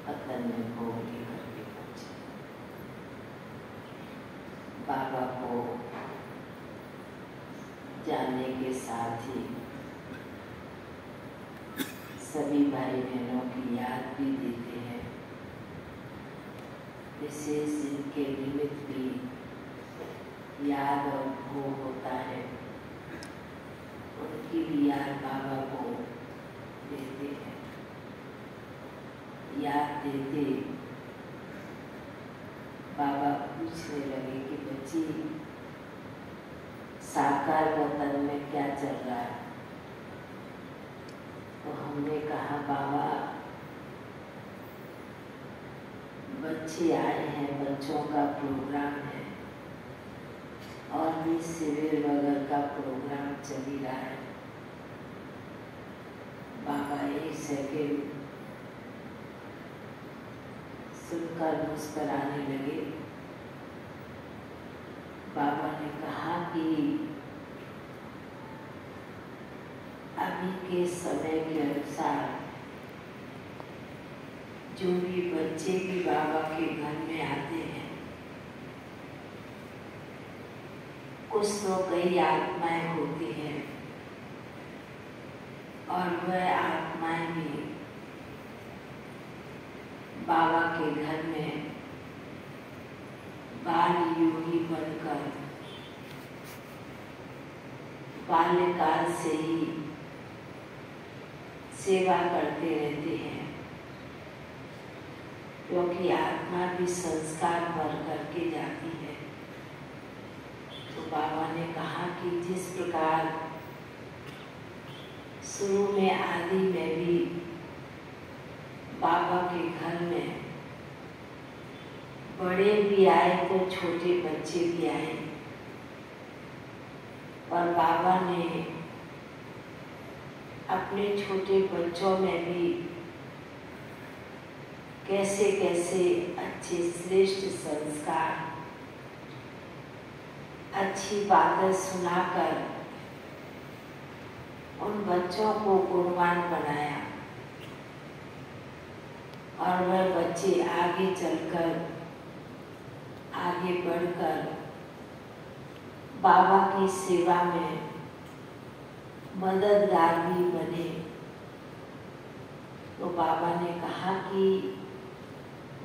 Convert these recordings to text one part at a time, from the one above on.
पतन में भोग लेकर के पहुंचे। बाबा को जाने के साथ ही सभी भाई बहनों की याद भी देते हैं। विशेष इनके निमित्त भी याद और भोग होता है, उनकी भी याद बाबा को देते हैं। याद देते बाबा पूछने लगे कि बच्ची, साकार वतन में क्या चल रहा है? तो हमने कहा बाबा, बच्चे आए हैं, बच्चों का प्रोग्राम है और भी शिविर वगैरह का प्रोग्राम चल ही रहा है। बाबा एक सेकेंड सुनकर मुस्कुराने लगे। बाबा ने कहा कि अभी के समय के अनुसार जो भी बच्चे भी बाबा के घर में आते हैं, कुछ तो कई आत्माएं होती हैं और वह आत्माएं भी बाबा के घर में बाल योगी बनकर बाल्यकाल से ही सेवा करते रहते हैं, क्योंकि आत्मा भी संस्कार भर करके जाती है। तो बाबा ने कहा कि जिस प्रकार शुरू में आदि में भी बाबा के घर में बड़े भी आए तो छोटे बच्चे भी आए, और बाबा ने अपने छोटे बच्चों में भी कैसे कैसे अच्छे श्रेष्ठ संस्कार, अच्छी बातें सुनाकर उन बच्चों को गुणवान बनाया, और वह बच्चे आगे चलकर आगे बढ़कर बाबा की सेवा में मददगार भी बने। तो बाबा ने कहा कि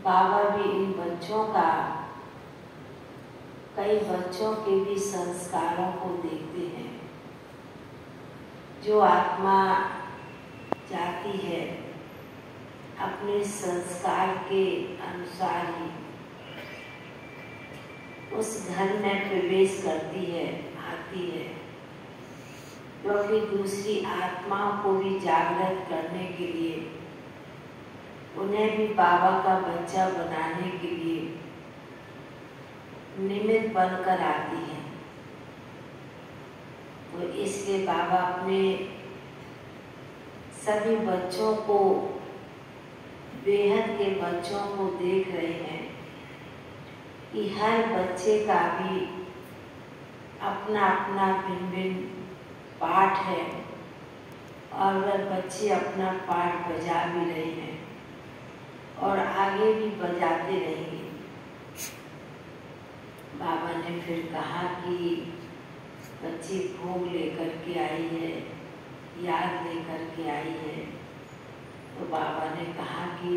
बाबा भी इन बच्चों का, कई बच्चों के भी संस्कारों को देखते हैं। जो आत्मा जाती है अपने संस्कार के अनुसार ही उस घर में प्रवेश करती है, आती है, क्योंकि दूसरी आत्माओं को भी जागृत करने के लिए, उन्हें भी बाबा का बच्चा बनाने के लिए निमित्त बनकर आती है। तो इसलिए बाबा अपने सभी बच्चों को, बेहद के बच्चों को देख रहे हैं कि हर बच्चे का भी अपना अपना भिन्न भिन्न पाठ है, और वह बच्चे अपना पाठ बजा भी रहे हैं और आगे भी बजाते रहेंगे। बाबा ने फिर कहा कि बच्ची भोग लेकर के आई है, याद लेकर के आई है। तो बाबा ने कहा कि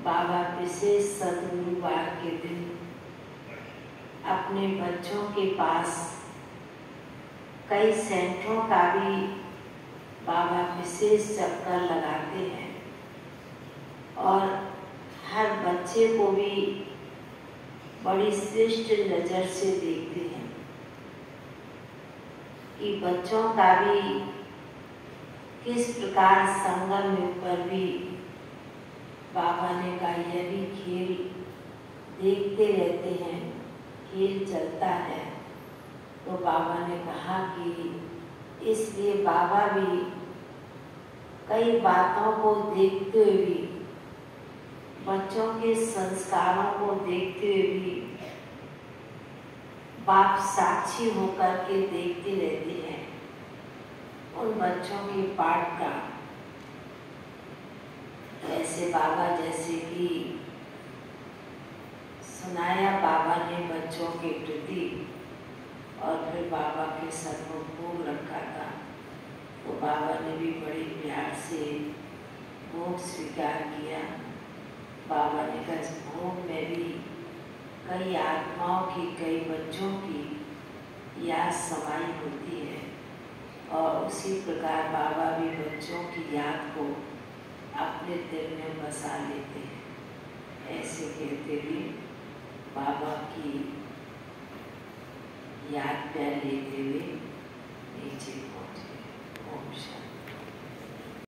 बाबा विशेष सद्गुरुवार के दिन अपने बच्चों के पास कई सेंटरों का भी बाबा विशेष चक्कर लगाते हैं, और हर बच्चे को भी बड़ी श्रेष्ठ नजर से देखते हैं कि बच्चों का भी किस प्रकार संगम पर भी बाबा ने कहा यह भी खेल देखते रहते हैं, खेल चलता है। तो बाबा ने कहा कि इसलिए बाबा भी कई बातों को देखते हुए भी, बच्चों के संस्कारों को देखते हुए भी बाप साक्षी होकर के देखते रहते हैं उन बच्चों के पाठ का। ऐसे ऐसे बाबा जैसे कि सुनाया बाबा ने बच्चों के प्रति और फिर बाबा के सन्मुख भोग रखा था, तो बाबा ने भी बड़े प्यार से भोग स्वीकार किया। बाबा ने कहा इस भोग में भी कई आत्माओं की, कई बच्चों की याद समाई होती है और उसी प्रकार बाबा भी बच्चों की याद को अपने दिल में बसा लेते हैं। ऐसे कहते हुए बाबा की याद प्यार लेते हुए नीचे पहुँचे। ओम शांति।